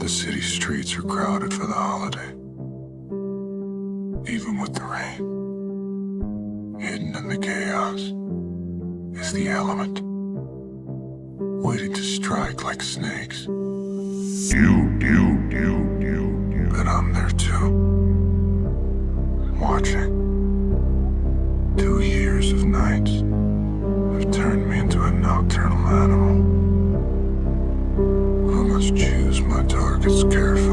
The city streets are crowded for the holiday, even with the rain. Hidden in the chaos is the element, waiting to strike like snakes. But I'm there too, watching. 2 years of nights have turned me into a nocturnal animal. I must choose my targets carefully.